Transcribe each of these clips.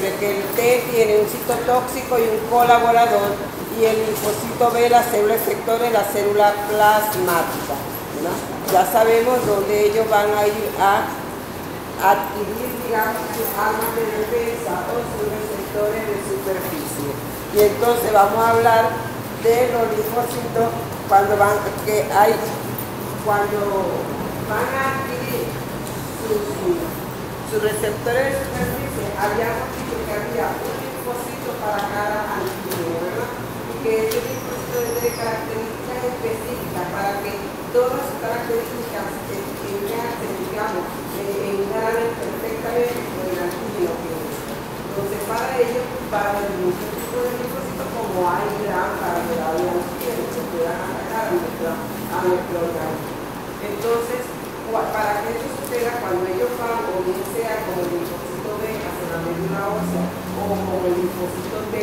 siempre que el T tiene un citotóxico y un colaborador, y el linfocito B, la célula efectora, es la célula plasmática, ¿verdad? Ya sabemos dónde ellos van a ir a adquirir, digamos, sus armas de defensa o sus receptores de superficie. Y entonces vamos a hablar de los linfocitos cuando van a adquirir sus receptores de superficie. Habíamos dicho que había un linfocito para cada antígeno, ¿verdad? Y que ese linfocito tiene características específicas para que todas sus características digamos, engranen perfectamente con el antígeno que es. Entonces, para ello, para el mismo tipo de linfocitos, como hay gran variedad de antígenos que puedan atacar a nuestro organismo. Entonces, para que eso suceda, cuando ellos van, o bien sea como el linfocito B hacia la médula ósea, o como el linfocito T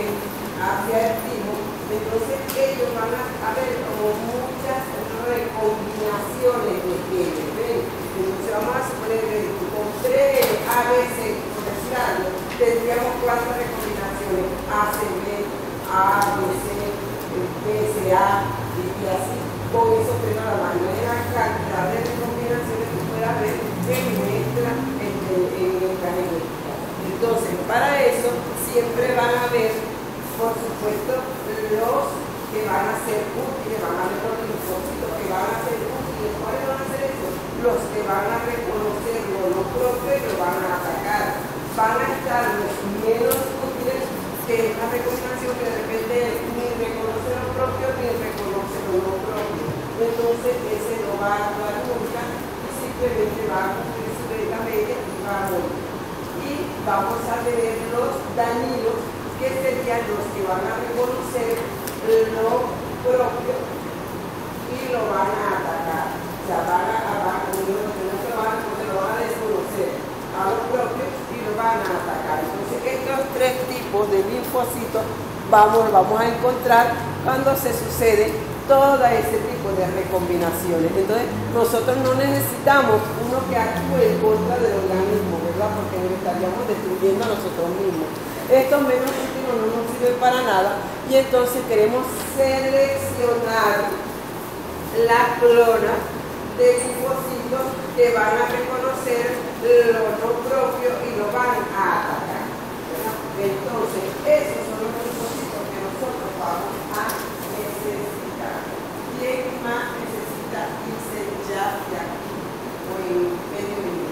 hacia el timo, entonces ellos van a ver como muchas recombinaciones de genes, ¿ven? Entonces vamos a suponer que con 3 ABC, por decir algo, tendríamos 4 recombinaciones, ACB, ABC, PSA, y así. Con eso te da la mayor cantidad de recombinaciones que pueda haber en nuestra genética. Entonces, para eso siempre van a haber, por supuesto, los que van a ser útiles, van a haber los linfocitos que van a ser útiles. ¿Cuáles van a ser esos? Los que van a reconocer lo propio y lo van a atacar. Van a estar los menos útiles, que es una recombinación que de repente ni reconoce lo propio ni reconoce lo no propio. Entonces ese no va a actuar nunca y simplemente va a cumplir su beta media y va a morir. Y vamos a tener los dañinos, que serían los que van a reconocer lo propio y lo van a atacar. O sea, lo van a desconocer a lo propio y lo van a atacar. Entonces, estos 3 tipos de linfocitos vamos a encontrar cuando se sucede todo ese tipo de recombinaciones. Entonces, nosotros no necesitamos uno que actúe en contra del organismo, ¿verdad? Porque nos estaríamos destruyendo a nosotros mismos. Estos menos útiles no nos sirven para nada y entonces queremos seleccionar la clona de linfocitos que van a reconocer lo no propio y lo van a atacar, ¿verdad? Entonces, esos son los linfocitos que nosotros vamos a necesitar. ¿Quién más necesita irse ya de aquí? O en medio minuto,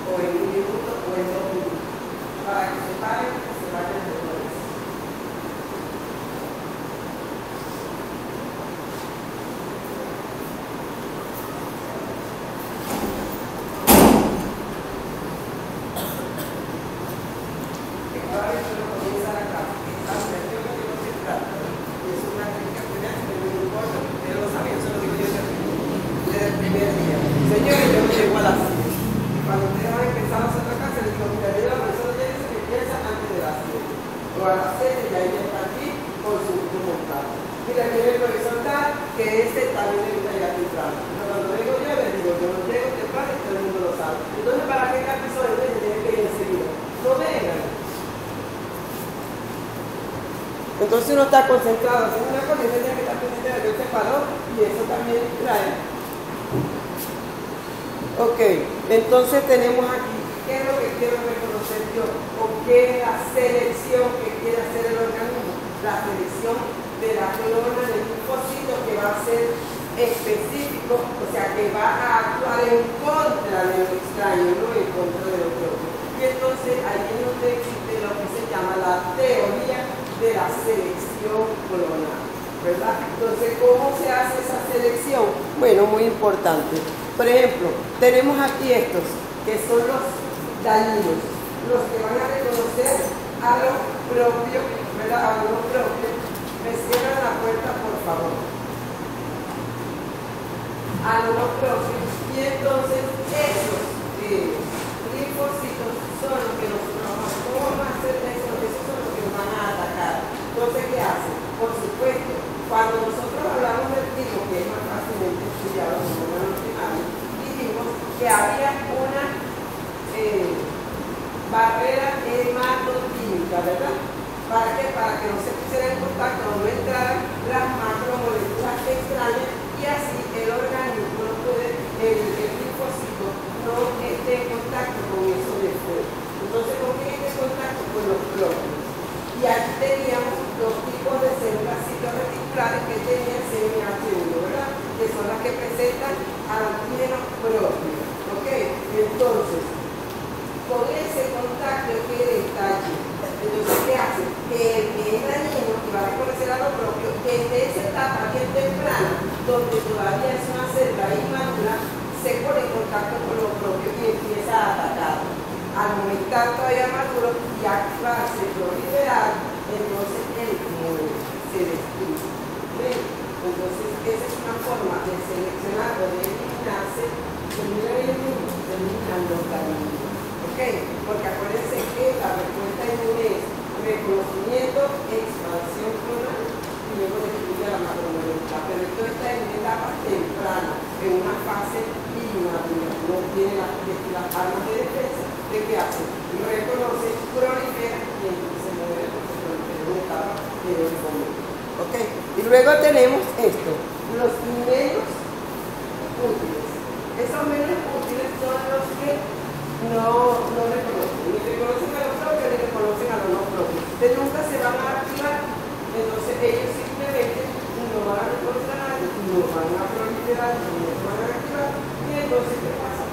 o en 1 minuto, o en 2 minutos, para que se paren y se vayan de nuevo. Entonces uno está concentrado haciendo una cosa y uno tiene que estar pendiente de que se paró y eso también distrae. Ok, entonces tenemos aquí, ¿qué es lo que quiero reconocer yo? ¿O qué es la selección que quiere hacer el organismo? La selección de la clona del linfocito que va a ser específico, o sea, que va a actuar en contra de lo extraño, no en contra de lo propio. Y entonces ahí es donde existe lo que se llama la teoría de la selección clonal, ¿verdad? Entonces, ¿cómo se hace esa selección? Bueno, muy importante. Por ejemplo, tenemos aquí estos, que son los dañinos, los que van a reconocer a lo propio, ¿verdad? A lo propio. Me cierran la puerta, por favor. A lo propio. Y entonces, esos linfocitos son los que nosotros vamos a hacer. ¿Cómo vamos a hacer eso? Esos son los que nos van a atacar. Entonces, ¿qué hacen? Por supuesto, cuando nosotros hablamos del timo, que es más fácilmente estudiado, dijimos que había una barrera hematoquímica. ¿verdad? ¿Para qué? Para que no se pusiera en contacto, no entraran las macromoléculas extrañas y así el organismo no puede, el linfocito no esté en contacto con eso de fuego. Entonces, ¿con quién esté en contacto? Con los propios. Y aquí teníamos dos tipos de células citoreticulares que tenían CMH1, ¿verdad? Que son las que presentan antígenos propios. ¿Ok? Entonces, con ese contacto que está allí, entonces, ¿qué hace? Que el que es dañino, que va a reconocer a lo propio, desde esa etapa bien temprana, donde todavía es una célula inmadura, se pone en contacto con lo propio y empieza a atacar. Al momento todavía maduro y activarse, proliferar, entonces el inmune se destruye. ¿Ven? Entonces, esa es una forma de seleccionar o de eliminarse, eliminan los dañinos. ¿Ok? Porque acuérdense que la respuesta inmune es reconocimiento, expansión clonal y luego destruye la macromolécula. Pero esto está en una etapa temprana, en una fase inmadura. No tiene las armas de defensa. ¿Qué hace? Lo reconoce, prolifera y entonces se mueve porque prolifera en una etapa de desenvolvimiento. ¿Ok? Y luego tenemos esto, los menos útiles. Esos menos útiles son los que no reconocen, ni reconocen a lo propio ni reconocen a lo no propio. Entonces nunca se van a activar, entonces ellos simplemente no van a reconocer a nadie, no van a proliferar, no se van a activar, y entonces ¿qué pasa?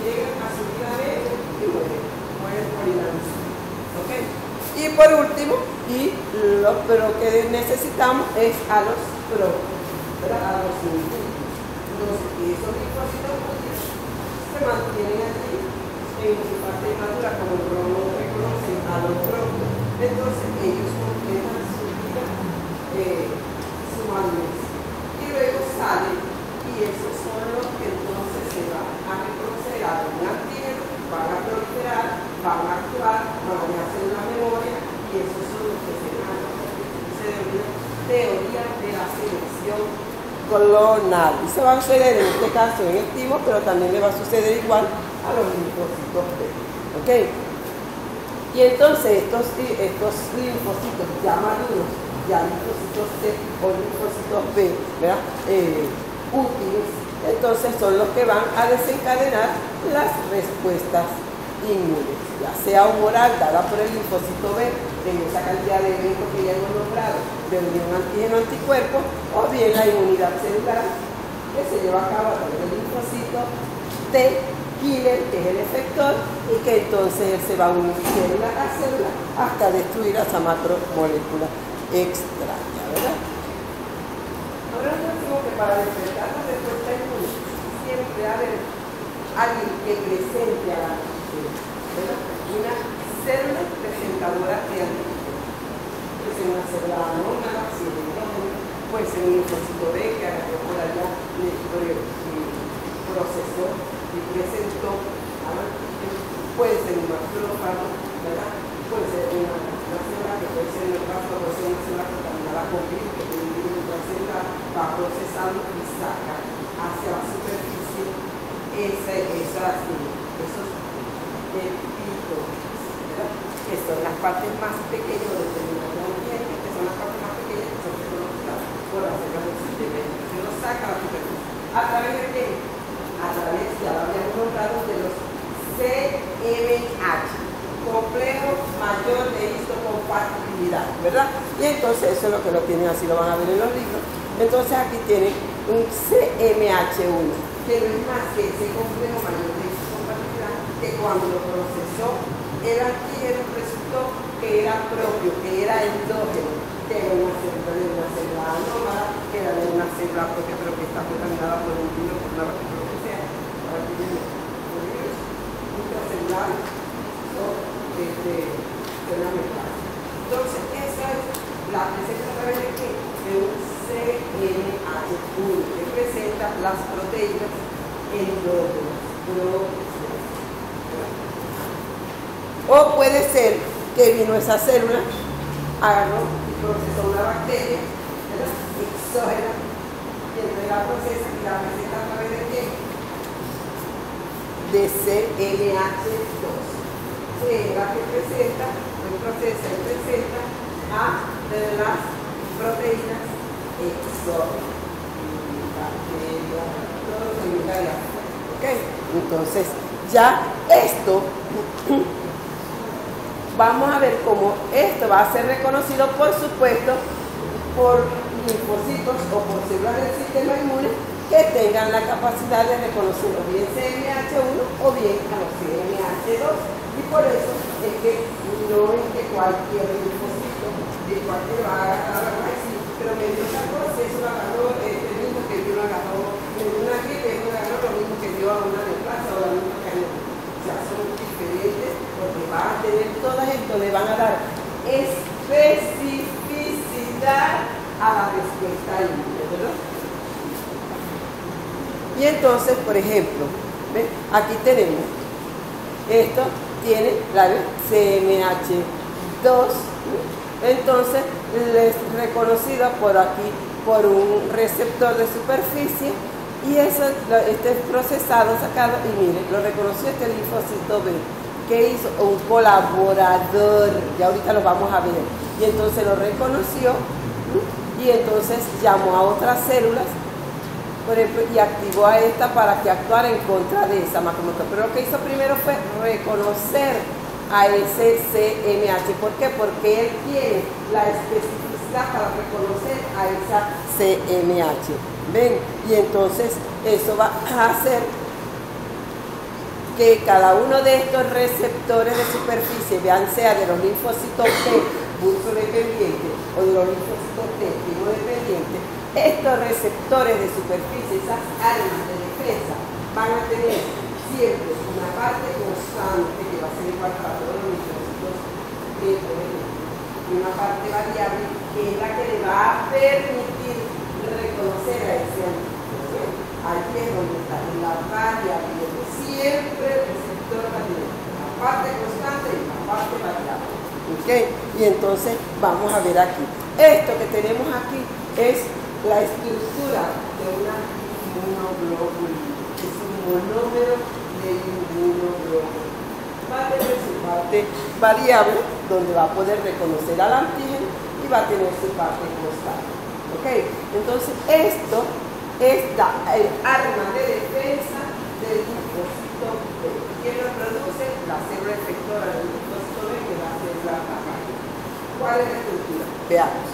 Llegan a su vida de ellos y mueren por inanición. ¿Ok? Y por último, pero que necesitamos es a los propios, ¿verdad? A los linfocitos. Entonces, esos linfocitos útiles se mantienen allí en su parte madura, como no reconocen a los propios. Entonces, ellos completan su vida, su madurez. Y luego salen, y esos son los que entonces se van a reconocer a un antígeno, van a proliferar, van a actuar, van a hacer una memoria, y esos son los que se llaman teoría de la selección clonal. Y se va a suceder en este caso en el timo, pero también le va a suceder igual a los linfocitos B. ¿Ok? Y entonces estos linfocitos ya maduros, ya linfocitos C o linfocitos B, ¿verdad? Útiles, entonces son los que van a desencadenar las respuestas inmunes, ya sea humoral dada por el linfocito B en esa cantidad de eventos que ya hemos nombrado de unión antígeno-anticuerpo, o bien la inmunidad celular que se lleva a cabo a través del linfocito T killer, que es el efector, y que entonces él se va a unir célula a célula hasta destruir a esa macromolécula extraña, ¿verdad? Ahora nos decimos que para despertar la respuesta inmune siempre ha de haber alguien que presente a la ¿verdad? Una célula presentadora de antígeno. Puede ser una célula anómala, puede ser un linfocito B que agarró por allá, procesó y presentó antígeno. Puede ser un macrófago, ¿verdad? Puede ser una célula que puede ser en el caso de una célula contaminada con virus, que tiene un virus, una célula va procesando y saca hacia la superficie esos epitopos, que son las partes más pequeñas de determinados ambientes, que son las partes más pequeñas que son reconocidas por las células del sistema, que lo saca a la superficie. ¿A través de qué? A través, ya lo habíamos nombrado, de los CMH, complejo mayor de histocompatibilidad, ¿verdad? Y entonces eso es lo que lo tienen así, lo van a ver en los libros. Entonces aquí tienen un CMH1, que no es más que ese complejo mayor de histocompatibilidad, que cuando lo procesó el antígeno resultó que era propio, que era endógeno de una célula anómala, que era de una célula propia, pero que está contaminada por un virus, por una bacteria, lo que sea, intracelulares o células metálicas. Entonces, esa es la presenta a través de qué? De un CMH1, que presenta las proteínas endógenas. O puede ser que vino esa célula, agarró y procesó una bacteria, ¿verdad? Exógena, y entonces la procesa y la presenta a través de qué? De CMH2, que es la que presenta el proceso las proteínas exóticas, bacterias, todo lo que venga de afuera. ¿Ok? Entonces, ya esto, vamos a ver cómo esto va a ser reconocido, por supuesto, por linfocitos o por células del sistema inmune que tengan la capacidad de reconocer o bien CMH1 o bien a los CMH2. Y por eso es que no es que cualquier linfocito de cualquier va a agarrar a decir, pero me dio esa cosa, eso lo agarró el mismo que yo lo agarró en una gripe, eso lo agarró lo mismo que dio a una neoplasia o la misma que a mí. O sea, son diferentes porque van a tener todas esto, le van a dar especificidad a la respuesta inmune, ¿verdad? Y entonces, por ejemplo, ¿ven? Aquí tenemos, esto tiene la CMH2, entonces es reconocido por aquí por un receptor de superficie y eso, este es procesado, sacado y mire, lo reconoció este linfocito B, que hizo un colaborador, ya ahorita lo vamos a ver, y entonces lo reconoció y entonces llamó a otras células, por ejemplo, y activó a esta para que actuara en contra de esa macromotor. Pero lo que hizo primero fue reconocer a ese CMH. ¿Por qué? Porque él tiene la especificidad para reconocer a esa CMH. ¿Ven? Y entonces eso va a hacer que cada uno de estos receptores de superficie, vean sea de los linfocitos T, pulso dependiente, o de los linfocitos T, tipo dependiente, estos receptores de superficie, esas armas de defensa, van a tener siempre una parte constante que va a ser igual para todos los linfocitos T, y una parte variable que es la que le va a permitir reconocer a ese antígeno. Aquí es donde está la variable, siempre el receptor va a tener la parte constante y la parte variable. ¿Okay? Y entonces vamos a ver aquí. Esto que tenemos aquí es la estructura de una inmunoglobulina, es un monómero de inmunoglobulina. Va a tener su parte variable, donde va a poder reconocer al antígeno y va a tener su parte constante. ¿Ok? Entonces esto es el arma de defensa del linfocito B. ¿Quién lo produce? La célula efectora del linfocito B, que va a ser la macrófago. ¿Cuál es la estructura? Veamos.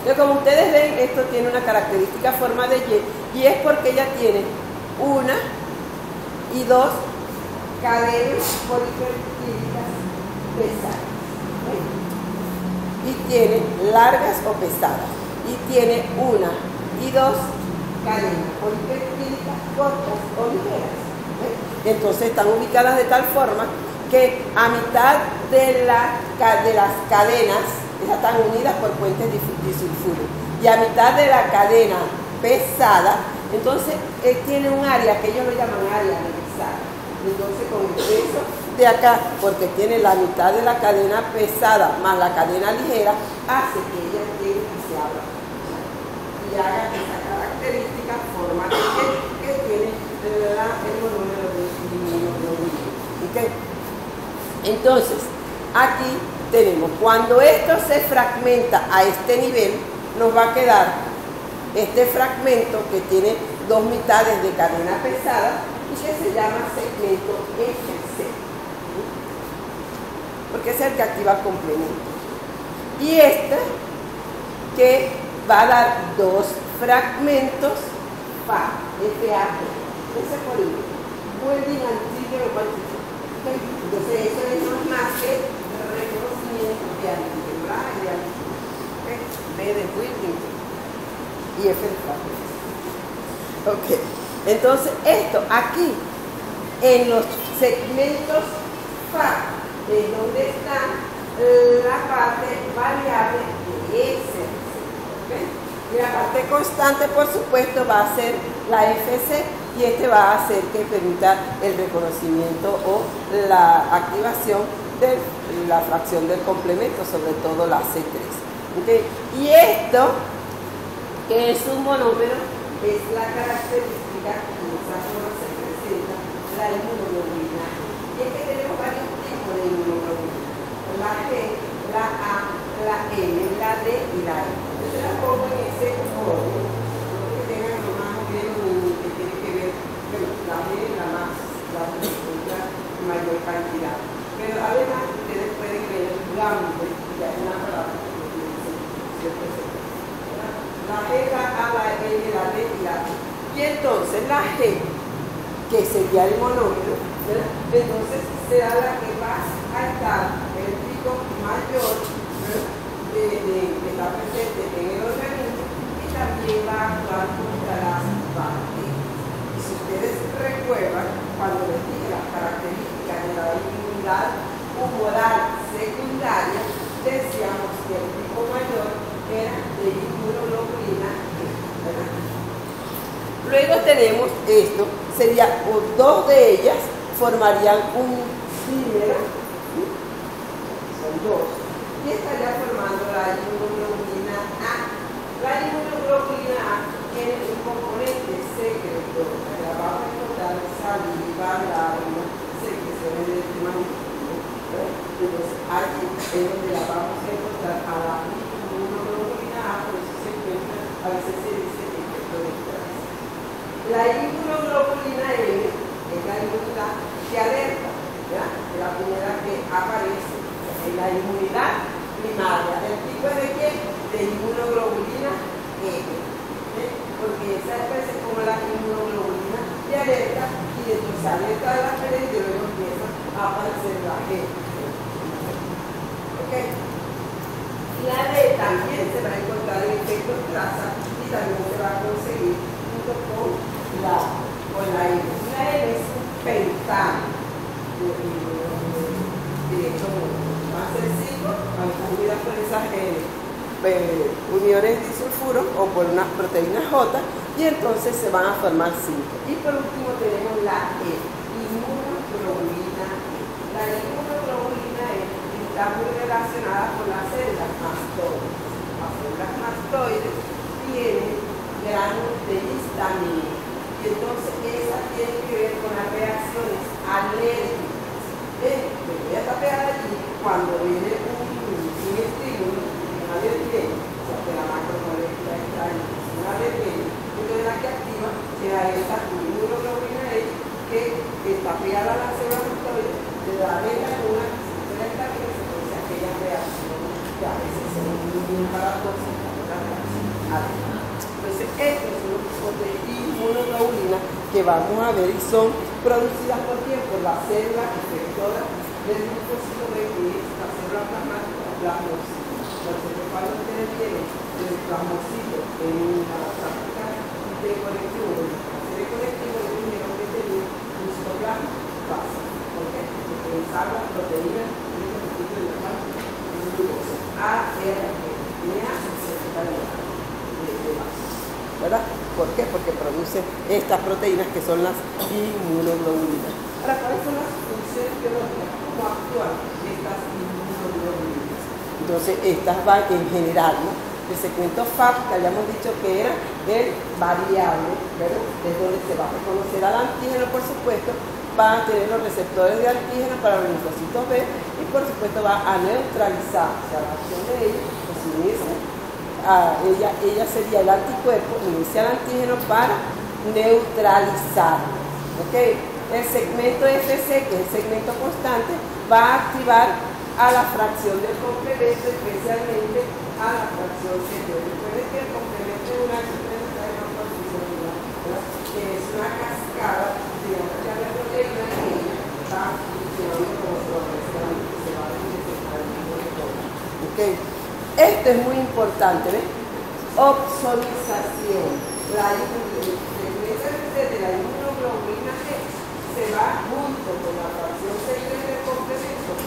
Pero como ustedes ven, esto tiene una característica forma de Y, y es porque ella tiene una y dos cadenas polipeptídicas pesadas. Y tiene largas o pesadas. Y tiene una y dos cadenas polipeptídicas cortas o ligeras. Entonces están ubicadas de tal forma que a mitad de las cadenas están unidas por puentes disulfuros y a mitad de la cadena pesada, entonces tiene un área que ellos lo llaman área pesada. Entonces con el peso de acá, porque tiene la mitad de la cadena pesada más la cadena ligera, hace que ella llegue y se abra y haga esa característica forma que tiene el monómero de inmunoglobulina. ¿Okay? Entonces, aquí tenemos, cuando esto se fragmenta a este nivel, nos va a quedar este fragmento que tiene dos mitades de cadena pesada y que se llama segmento FC, porque es el que activa complemento. Y este que va a dar dos fragmentos FA, ese polímero, Welding Antigen Quantity. Entonces eso es más que reconocimiento de antigen, B de Welding y F de fragmento. Ok, entonces esto aquí en los segmentos FA es donde está la parte variable de ese. ¿Okay? Y la parte constante, por supuesto, va a ser la FC y este va a hacer que permita el reconocimiento o la activación de la fracción del complemento, sobre todo la C3. ¿Okay? Y esto, que es un monómero, es la característica que en esa forma se presenta la inmunoglobulina. Y es que tenemos varios tipos de inmunoglobulina. La G, la A, la M. gambre, ya es una palabra que no tiene cierto sentido. La G va a la N, la D y la T. Y entonces la G, que sería el monómero, ¿verdad? Entonces será la que va a estar en el pico mayor, ¿verdad? Que está presente en el organismo y también va a actuar contra las bacterias. Y si ustedes recuerdan, cuando les dije las características de la inmunidad humoral secundaria, decíamos que el pico mayor era de inmunoglobulina E, ¿verdad? Luego tenemos esto, sería, o dos de ellas formarían un dímero, son dos, y estaría formando la inmunoglobulina A. La inmunoglobulina A tiene un componente secretor, que la vamos a encontrar en saliva, lágrimas, secreciones del sistema digestivo. Entonces, aquí es donde la vamos a encontrar a la inmunoglobulina A, por eso se encuentra, a veces se dice efecto de estrés. La inmunoglobulina M es la inmunidad que alerta, ¿verdad? Es la primera que aparece, es la inmunidad primaria. ¿El tipo es de qué? De inmunoglobulina M, porque esa aparece como la inmunoglobulina de alerta y entonces alerta de la pelea y luego empieza a aparecer la G. ¿Ok? La D también se va a encontrar en efecto traza y también se va a conseguir junto con la I. La N es un pentano. De hecho, más sencillo, cuando unida por esas uniones disulfuro o por una proteína J, y entonces se van a formar 5. Y por último tenemos la E, inmunoglobulina E. La inmunoglobulina E está muy relacionada con las células mastoides. Las células mastoides tienen granos de histamina. Y entonces esa tiene que ver con las reacciones alérgicas. Ya está pegada allí cuando viene un estímulo, un alergeno, o sea que la macromolécula está ahí, un alergeno, entonces la que activa será esa inmunoglobulina E que está pegada a las células mastoides, le da una se le está que se produce aquella reacción que a veces se muy paradójica, la reacción alérgica. Entonces, estos son los tipos de inmunoglobulina que vamos a ver y son producidas por quién? Por la célula efectora del linfocito B, que es la célula plasmática plasmocito. Entonces, cuando ustedes tienen el plasmocito en la práctica de conectivo, de la serie conectivo, le dijeron que tenía un citoplasma básico. ¿Por qué? Porque usaba las proteínas y el constituto de la glucosa. ARG, tiene acceso ¿verdad? ¿Por qué? Porque producen estas proteínas que son las inmunoglobulinas. Ahora, ¿cuáles son las funciones biológicas? ¿Cómo actúan estas inmunoglobulinas? Entonces, estas van en general, ¿no? El segmento FAP, que habíamos dicho que era el variable, ¿verdad? Es donde se va a reconocer al antígeno, por supuesto, va a tener los receptores de antígeno para los linfocitos B y, por supuesto, va a neutralizar, o sea, la acción de ellos, pues unirse. Ella sería el anticuerpo, inicia el antígeno para neutralizar. ¿Okay? El segmento FC, que es el segmento constante, va a activar a la fracción del complemento, especialmente a la fracción C. Recuerden que el complemento es una que es una cascada de una proteína que está funcionando como progresivamente se va a identificar el todo. ¿Okay? Esto es muy importante, ¿ves? Opsonización. El segmento de la inmunoglobulina G se va junto con la fracción secreta del complemento,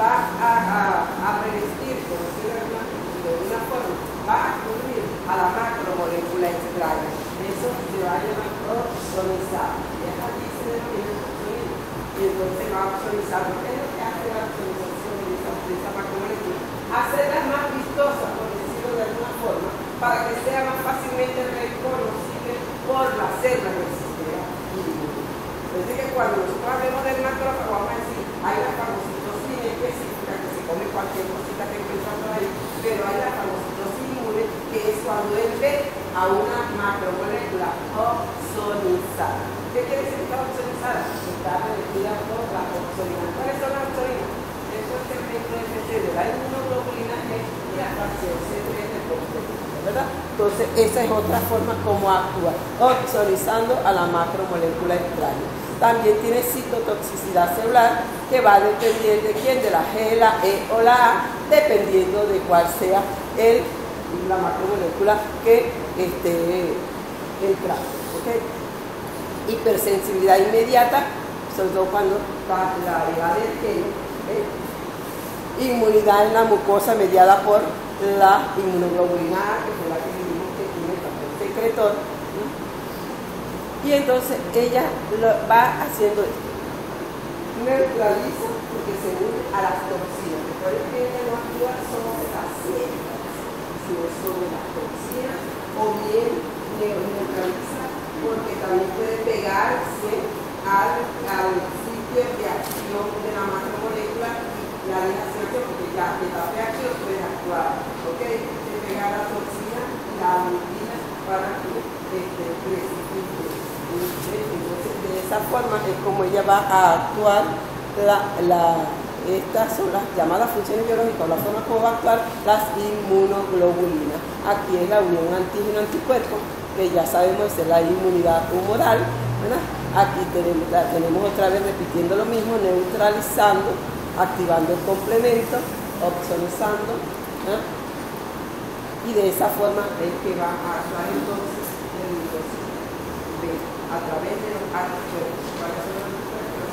va a revestir, por decirlo de alguna forma, va a cubrir a la macromolécula extraña. Eso se va a llamar opsonizar. Y aquí se denomina opsonizar. Y entonces va a opsonizar. ¿Qué es lo que hace la opsonización de esa macromolécula? Hacerlas más vistosas, por decirlo de alguna forma, para que sea más fácilmente reconocible por las células del sistema inmune. Entonces que cuando nosotros hablemos del macrófago vamos a decir, hay la fagocitosina específica que se come cualquier cosita que encuentra ahí, pero hay la fagocitosis inmune que es cuando él ve a una macromolécula opsonizada. ¿Qué quiere decir que está opsonizada? Está revestida por la opsonina. ¿Cuáles son las opsoninas? Eso es el segmento FC de la inmunidad Entonces, esa es otra forma como actúa, opsonizando a la macromolécula extraña. También tiene citotoxicidad celular, que va a depender de quién, de la G, la E o la A, dependiendo de cuál sea la macromolécula que esté entrando. ¿Okay? Hipersensibilidad inmediata, sobre todo cuando está la área del geno. Inmunidad en la mucosa mediada por la inmunoglobulina A, que es la que vimos que tiene el papel secretor. Y entonces ella va haciendo esto. Neutraliza porque se une a las toxinas. Recuerden que ella no actúa sobre las células, sino sobre las toxinas, o bien neutraliza porque también puede pegarse al sitio de acción de la macromolécula y la dejación, porque ya de la reacción puede actuar, ¿ok? Se pega la toxina y la alutina para que precipite. Entonces, de esa forma es como ella va a actuar. Estas son las llamadas funciones biológicas, la forma como va a actuar las inmunoglobulinas. Aquí es la unión antígeno-anticuerpo, que ya sabemos es la inmunidad humoral, ¿verdad? Aquí tenemos otra vez repitiendo lo mismo, neutralizando, activando el complemento, opsonizando, ¿verdad? Y de esa forma es que va a actuar entonces el linfocito B a través de los anticuerpos. ¿Cuáles son los anticuerpos?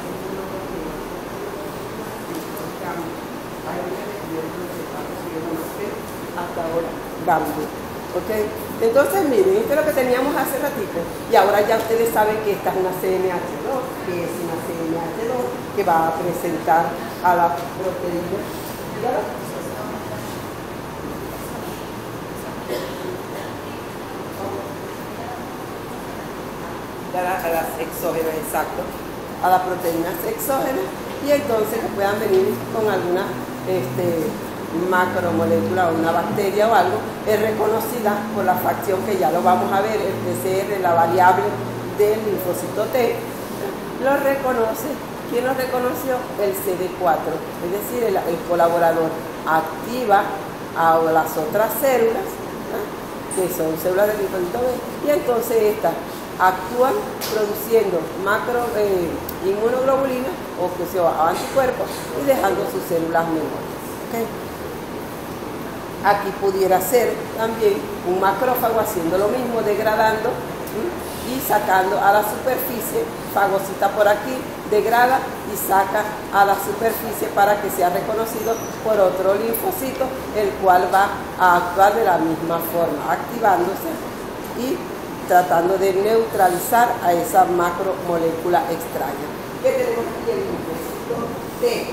Hasta ahora dando. ¿Okay? Entonces miren, esto es lo que teníamos hace ratito y ahora ya ustedes saben que esta es una CMH2, que es una CMH2 que va a presentar a la proteína. A las exógenas, exacto, a las proteínas exógenas, y entonces que puedan venir con alguna macromolécula o una bacteria o algo, es reconocida por la facción que ya lo vamos a ver, el PCR, la variable del linfocito T, lo reconoce. ¿Quién lo reconoció? El CD4, es decir, el colaborador activa a las otras células, ¿no? Que son células del linfocito B, y entonces estas actúan produciendo inmunoglobulinas o que sea anticuerpos y dejando sus células menores. ¿Okay? Aquí pudiera ser también un macrófago haciendo lo mismo, degradando y sacando a la superficie, fagocita por aquí, degrada y saca a la superficie para que sea reconocido por otro linfocito, el cual va a actuar de la misma forma, activándose y tratando de neutralizar a esa macromolécula extraña. ¿Qué tenemos aquí? El linfocito T.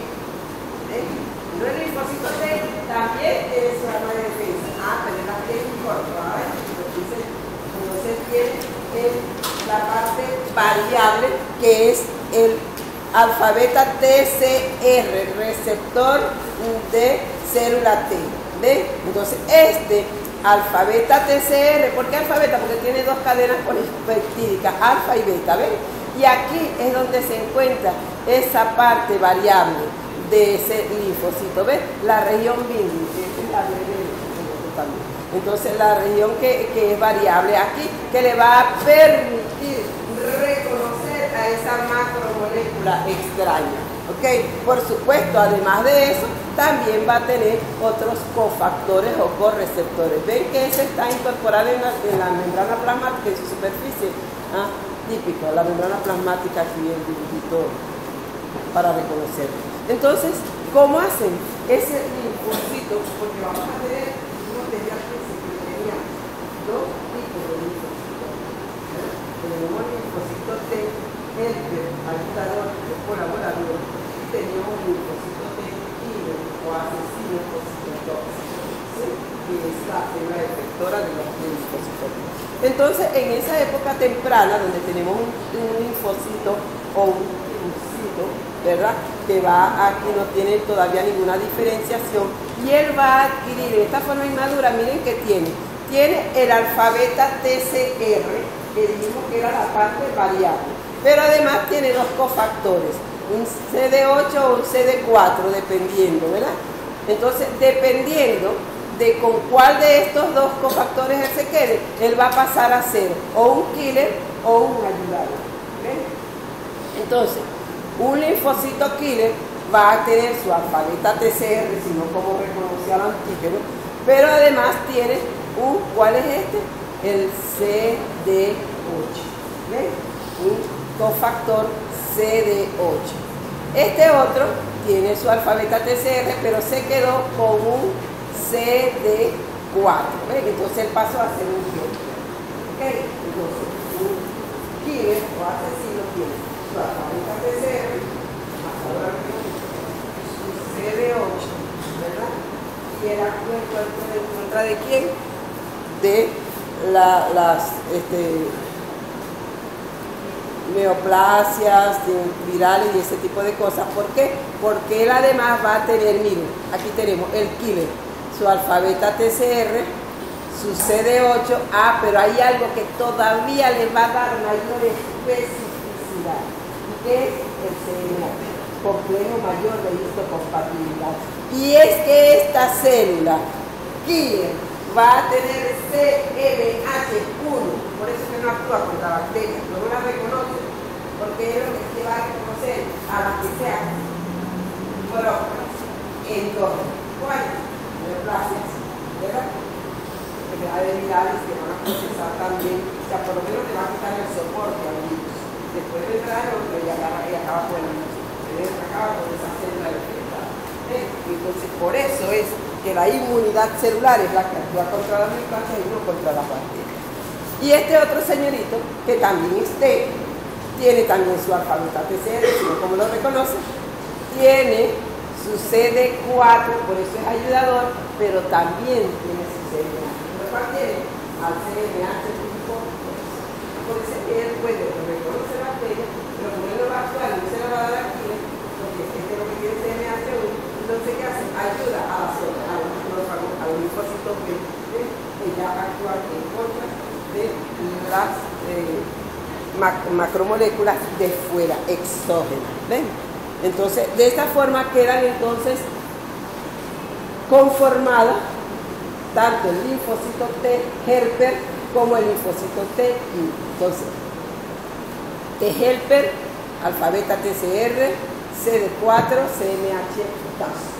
No el linfocito T también tiene su arma de defensa. Pero la tiene un corto. Entonces tiene la parte variable que es el alfabeta TCR, receptor de célula T. ¿Ven? Entonces alfabeta TCR, ¿por qué alfabeta? Porque tiene dos cadenas polipeptídicas, alfa y beta, ¿ven? Y aquí es donde se encuentra esa parte variable de ese linfocito, ¿ven? La región binding, que es la también. Entonces la región que es variable aquí, que le va a permitir reconocer a esa macromolécula extraña. ¿Okay? Por supuesto, además de eso, también va a tener otros cofactores o correceptores. Ven que ese está incorporado en la membrana plasmática, en su superficie. Típico, la membrana plasmática aquí, el dibujito para reconocerlo. Entonces, ¿cómo hacen? Ese linfocito, porque vamos a tener unos tenían dos tipos de linfocitos. Tenemos el linfocito T, el ayudador, el colaborador, y tenemos un linfocito T o asesino citotóxico, ¿sí? Que es la célula efectora de los linfocitos. Entonces, en esa época temprana, donde tenemos un linfocito o un linfocito, ¿verdad? Que va aquí, no tiene todavía ninguna diferenciación, y él va a adquirir esta forma inmadura, miren que tiene el alfabeta TCR, que dijimos que era la parte variable, pero además tiene dos cofactores, un CD8 o un CD4, dependiendo, ¿verdad? Entonces, dependiendo de con cuál de estos dos cofactores él se quede, él va a pasar a ser o un killer o un ayudador. ¿Ven? Entonces, un linfocito killer va a tener su alfa beta TCR, sino como reconoce al antígeno, pero además tiene un, ¿cuál es este? El CD8. ¿Ven? Un cofactor CD8. Este otro tiene su alfa beta TCR, pero se quedó con un CD4. ¿Ven? Entonces él pasó a ser un killer. ¿Okay? Entonces, un killer o asesino tiene su alfa beta TCR, su CD8, ¿verdad? Y el actúa en contra de quién? De las neoplasias, virales y ese tipo de cosas. ¿Por qué? Porque él además va a tener, miren, aquí tenemos el killer, su alfa beta TCR, su CD8, pero hay algo que todavía le va a dar mayor especificidad, que es el CMH, complejo mayor de histocompatibilidad. Y es que esta célula killer va a tener CMH1, por eso es que no actúa contra bacterias, no la reconoce, porque es lo que va a reconocer a las que sean prósperas, endógenas, ¿cuáles? Neoplasias, ¿verdad? Enfermedades virales que van a procesar también, o sea, por lo menos le va a quitar el soporte al virus. Después vendrá el otro y acaba con el virus, acaba con esa célula infectada. Entonces, por eso es que la inmunidad celular es la que actúa contra las neoplasias y no contra las bacterias. Y este otro señorito, que también tiene también su alfa beta TCR, sino como lo reconoce, tiene su CD4, por eso es ayudador, pero también tiene su CMH. ¿Pero cuál tiene? Al CMH tipo 3. Por eso es que él puede reconocer bacterias, pero como él no va a actuar y no se la va a dar aquí, porque este lo que tiene CMH1, entonces ¿qué hace? Ayuda a la zona, a los linfocitos que ya actúan en contra de las macromoléculas de fuera, exógenas. ¿Ven? Entonces, de esta forma quedan entonces conformadas tanto el linfocito T helper como el linfocito T. Entonces, T helper, alfa beta TCR, CD4, CMH2.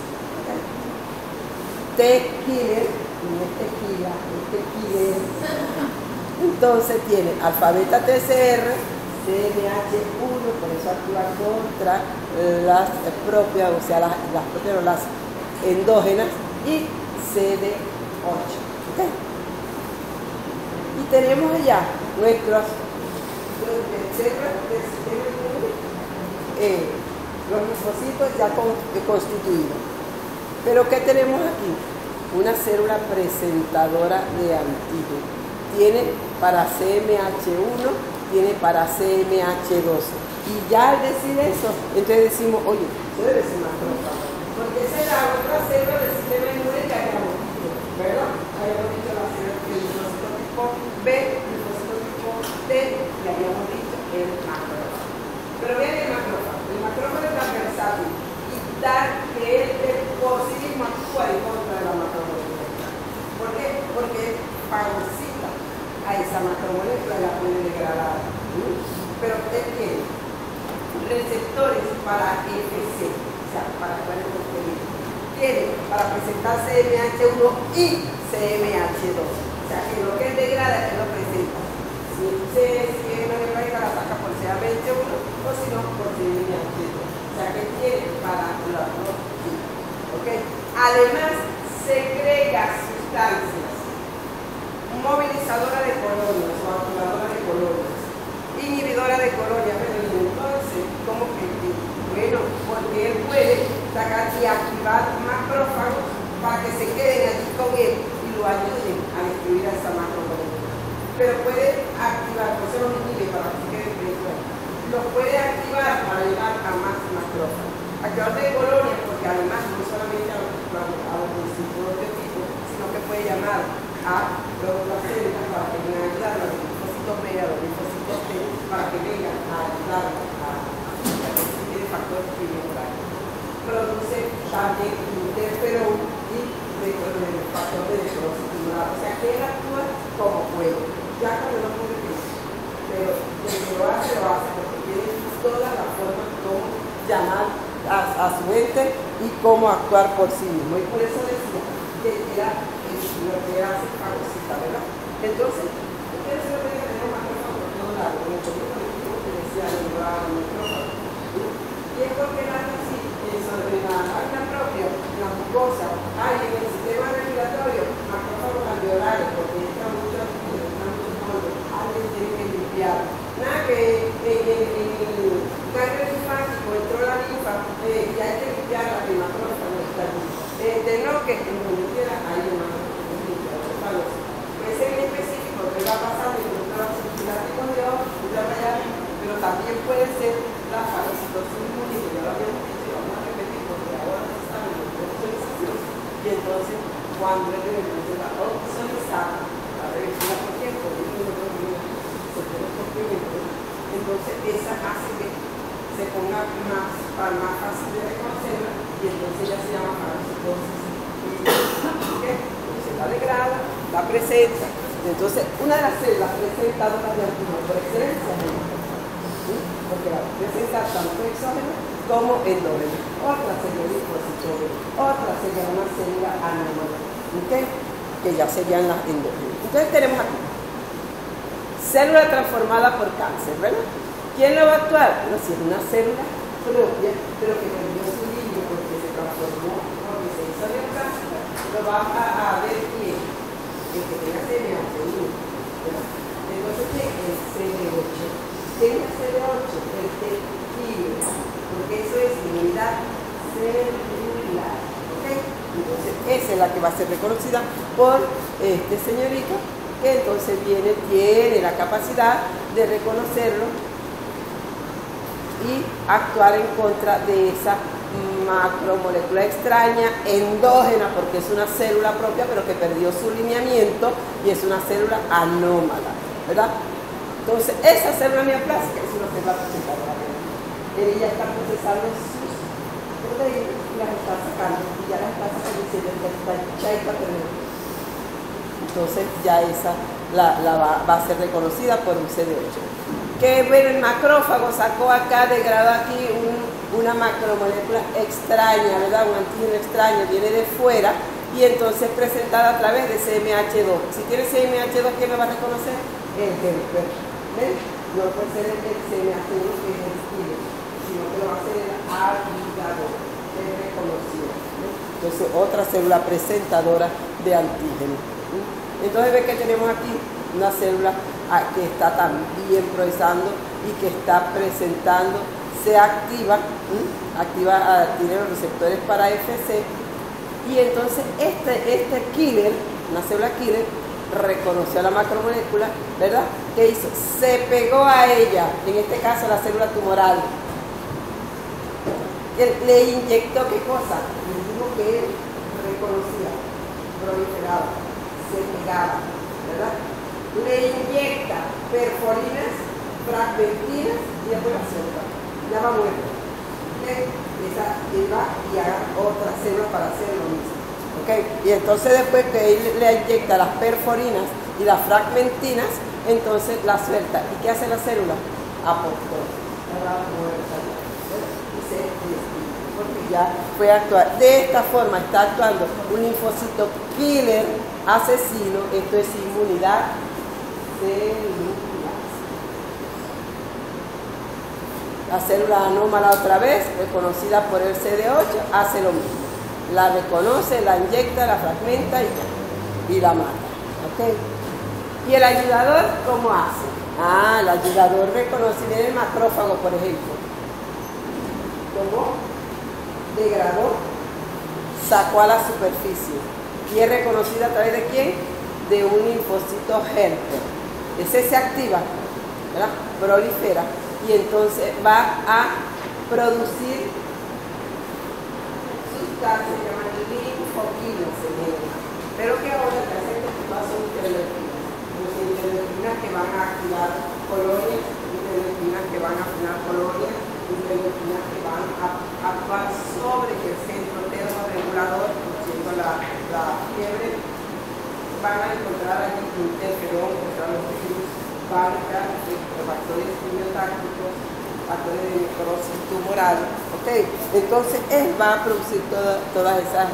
T killer, entonces tiene alfa beta TCR, CMH1, por eso actúa contra las propias, o sea, las propias, las endógenas, y CD8. ¿Okay? Y tenemos ya nuestros los linfocitos ya constituidos. Pero ¿qué tenemos aquí? Una célula presentadora de antígeno. Tiene para CMH1, tiene para CMH12. Y ya al decir eso, entonces decimos, oye, eso debe ser macrófago. Porque esa es la otra célula del sistema inmune que habíamos dicho, ¿verdad? Habíamos dicho la célula del linfocito tipo B, linfocito tipo T, y habíamos dicho el macrófago. Pero vean el macrófago. El macrófago es la versátil. Que él por sí mismo actúa en contra de la macromolécula. ¿Por qué? Porque fagocita a esa macromolécula y la puede degradar. Pero él tiene receptores para FC, o sea, para cuál es el contenido. Tiene para presentar CMH1 y CMH2. O sea, que lo que él degrada, él lo presenta. Si es una neoplasia, la saca por CMH1 o si no, por CMH2. O sea, que tiene para los dos tipos. ¿Okay? Además, segrega sustancias movilizadora de colonias o activadora de colonias, inhibidora de colonias. Pero entonces, ¿cómo que? Bueno, porque él puede sacar y activar macrófagos para que se queden allí con él y lo ayuden a destruir a esa macromolécula. Pero puede activar, por eso lo inhibe para que se quede dentro. Los puede activar para llegar a más macrófagos. Activador de colonias, porque además no solamente a los discípulos de tipo, sino que puede llamar a las células para que vengan a ayudar a los linfocitos B, a los linfocitos T, para que vengan a ayudar a el factor primario. Produce también interferón y el factor de cómo actuar por sí mismo. Y por eso decía que era lo que hace fagocita, ¿verdad? Entonces, ustedes se lo ven que tenemos macrófago por todos lados, en el colegio colectivo que decía el micrófago. Y es porque nada así, sobre la máquina propia, la mucosa, hay en el sistema respiratorio macrófagos alveolares, porque entra mucho polvo, alguien tiene que limpiar. Nada que en el ganglio linfático entró la linfa y hay que limpiar la macrófago está allí. De no que en donde quiera hay un macrófago. Ese en específico que va pasando y no va a circular con Dios, pero también puede ser la fagocitosis inmune, que ya lo habíamos dicho, vamos a repetir porque ahora se sabe la auxilización. Y entonces, cuando es de la auxilizar, la revisión por tiempo, entonces esa hace que se ponga más fácil de reconocerla y entonces ya se llama fagocitosis. Se la degrada, la presenta. Entonces, una de las células presentadoras de antígeno por excelencia es el porque la presenta tanto exógeno como endógeno. Otra sería el linfocitógeno, otra sería una célula anómala, ¿okay? Que ya serían las endógenas. Entonces tenemos aquí célula transformada por cáncer, ¿verdad? ¿Quién lo va a actuar? Bueno, si es una célula propia, pero que perdió su línea porque se transformó, porque se hizo neoplásica, lo va a ver quién, el que tenga CMH1, ¿verdad? Entonces, el CD8. Tenga CD8, el tequila, porque eso es inmunidad celular, ¿ok? Entonces, esa es la que va a ser reconocida por este señorito, que entonces tiene la capacidad de reconocerlo y actuar en contra de esa macromolécula extraña, endógena, porque es una célula propia, pero que perdió su lineamiento y es una célula anómala, ¿verdad? Entonces, esa célula neoplásica es una célula presentadora. Ella está procesando sus proteínas y las está sacando, y ya las está sacando diciendo que está chaita, pero entonces ya esa va a ser reconocida por un CD8. Que bueno, el macrófago sacó acá, degradó aquí una macromolécula extraña, ¿verdad? Un antígeno extraño, viene de fuera y entonces presentada a través de CMH2. Si tiene CMH2, ¿qué me va a reconocer? El helper. ¿Ven? No puede ser el CMH1 que es el estilo, sino que lo va a hacer el agregador, es reconocido. Entonces, otra célula presentadora de antígeno. Entonces, ve que tenemos aquí una célula que está también procesando y que está presentando, se activa, tiene los receptores para FC, y entonces este killer, una célula killer, reconoció la macromolécula, ¿verdad? ¿Qué hizo? Se pegó a ella, en este caso la célula tumoral. Le inyectó ¿qué cosa? Le dijo que él reconocía, proliferaba, se pegaba, ¿verdad? Le inyecta perforinas, fragmentinas y después la célula. Ya va muerto. Esa va y haga otra célula para hacer lo mismo. ¿Okay? Y entonces después que él le inyecta las perforinas y las fragmentinas, entonces la suelta. ¿Y qué hace la célula? Apoptosis. Porque ya fue a actuar. De esta forma está actuando un linfocito killer asesino. Esto es inmunidad celular. La célula anómala otra vez, reconocida por el CD8, hace lo mismo. La reconoce, la inyecta, la fragmenta y la mata. ¿Okay? ¿Y el ayudador cómo hace? El ayudador reconoce, viene el macrófago, por ejemplo. Tomó, degradó, sacó a la superficie. ¿Y es reconocida a través de quién? De un linfocito helper. Ese se activa, ¿verdad? Prolifera y entonces va a producir sustancias que llaman linfoquinas, pero que ahora el paciente son interleuquinas que van a activar colonias, interleuquinas que van a afinar colonias, interleuquinas que van a actuar sobre el centro termorregulador, produciendo la fiebre. Van a encontrar allí interferón contra los virus, van a estar factores quimiotácticos, factores de necrosis tumoral, ¿ok? ¿ok? Entonces él va a producir todas esas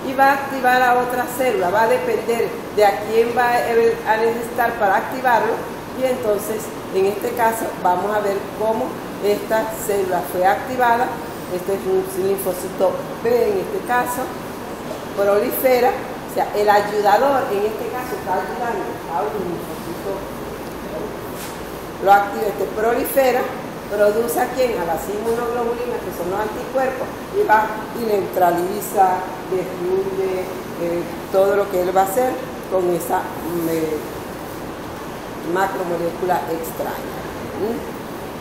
y va a activar a otra célula, va a depender de a quién va a necesitar para activarlo, y entonces en este caso vamos a ver cómo esta célula fue activada. Este es un linfocito B en este caso, prolifera, o sea, el ayudador en este caso está ayudando a un linfocito, lo activa, prolifera, produce a quién, a las inmunoglobulinas, que son los anticuerpos, y va y neutraliza, destruye todo lo que él va a hacer con esa macromolécula extraña.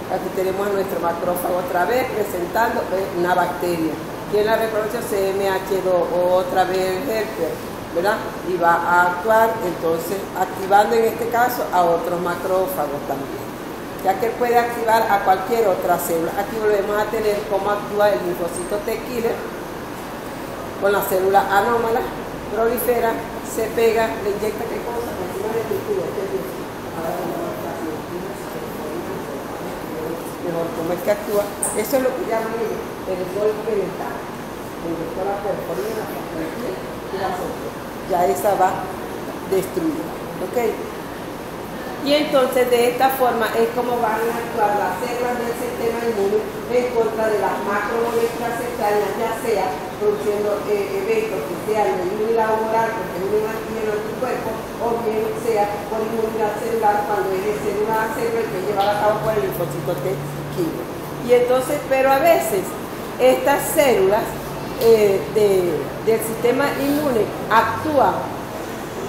Aquí tenemos a nuestro macrófago otra vez presentando una bacteria. ¿Quién la reconoce? CMH2, otra vez el helper, ¿verdad? Y va a actuar entonces activando en este caso a otros macrófagos también, ya que él puede activar a cualquier otra célula. Aquí volvemos a tener cómo actúa el linfocito T killer con la célula anómala, prolifera, se pega, le inyecta qué cosa, encima del tejido. Cómo es que actúa, eso es lo que llaman ellos el golpe mental, inyectó la perforina, y la soltó, ya esa va destruida, ¿ok? Y entonces de esta forma es como van a actuar las células del sistema inmune en contra de las macromoléculas extrañas, ya sea produciendo eventos que sean de inmunidad humoral, porque es un anticuerpo, o bien sea por inmunidad celular, cuando es de célula a célula que lleva a cabo por el linfocito T killer. Y entonces, pero a veces estas células del sistema inmune actúan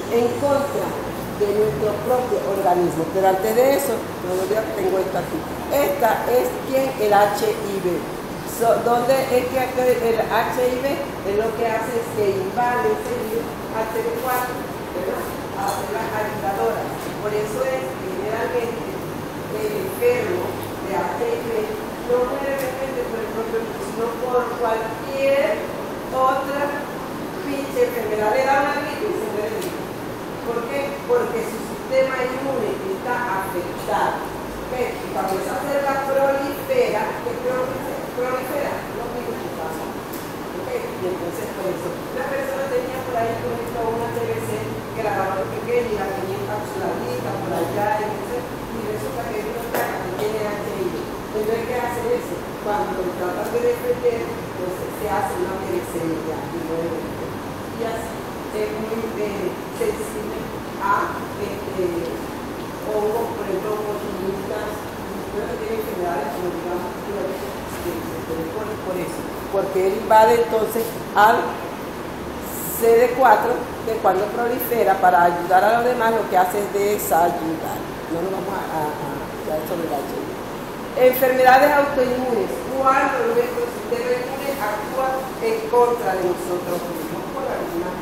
en contra de nuestro propio organismo. Pero antes de eso, no me olvido que tengo esta aquí. Esta es el HIV. ¿Dónde es que el HIV es lo que hace? Es que invade ese virus al CD4, ¿verdad? A células ayudadoras. Por eso es que generalmente el enfermo de HIV no muere de repente por el propio virus, sino por cualquier otra pinche enfermedad. Le da una gripe y se muere de gripe. ¿Por qué? Porque su sistema inmune está afectado. ¿Okay? Y cuando esa célula prolifera, ¿qué prolifera? Los virus que pasan. ¿Okay? Y entonces, por eso, una persona tenía por ahí, por ejemplo, una TBC que la daba pequeña y la tenía encapsuladita por allá, y resulta que no está, que tiene HIV. Entonces, ¿qué hace eso? Cuando tratan de defender, pues se hace una periferia y así. Es muy sensible a hongos, por ejemplo, oportunistas, que tienen enfermedades como digamos por eso, porque él invade entonces al CD4, que cuando prolifera para ayudar a los demás lo que hace es desayudar. No nos vamos a hablar sobre la HIV. Enfermedades autoinmunes, cuando nuestro sistema inmune actúa en contra de nosotros mismos por alguna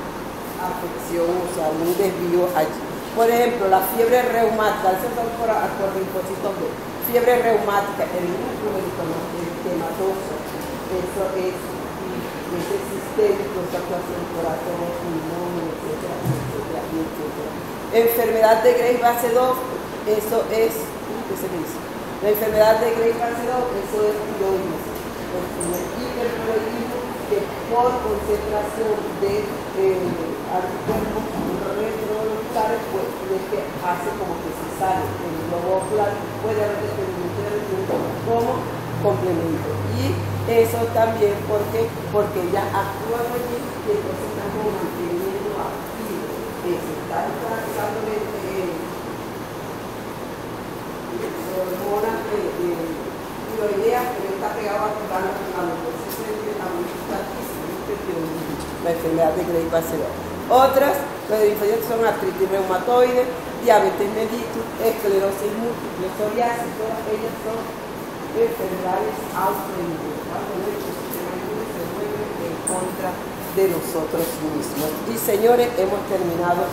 afección, o sea, un desvío allí. Por ejemplo, la fiebre reumática, eso es por linfocitos B. Fiebre reumática, el núcleo eritematoso, eso es sistémico, esa actuación corazón, pulmón, etcétera, etcétera, etcétera. Enfermedad de Graves-Base 2, eso es, ¿qué se me dice? La enfermedad de Graves-Base 2, eso es tiroides, el hipertiroidismo, que por concentración de anticuerpos retromoleculares, pues es que hace como que se sale el globo ocular, puede haber dependiente como complemento. Y eso también porque ya actúan allí y entonces están como manteniendo activo. Se está tratando hormonas tiroideas, pero está pegado a la la enfermedad de Graves-Base 2. Otras, las de son artritis reumatoide, diabetes mellitus, esclerosis múltiple, psoriasis, todas ellas son enfermedades autoinmunes. Cuando nuestro sistema inmune se mueve en contra de nosotros mismos. Y señores, hemos terminado.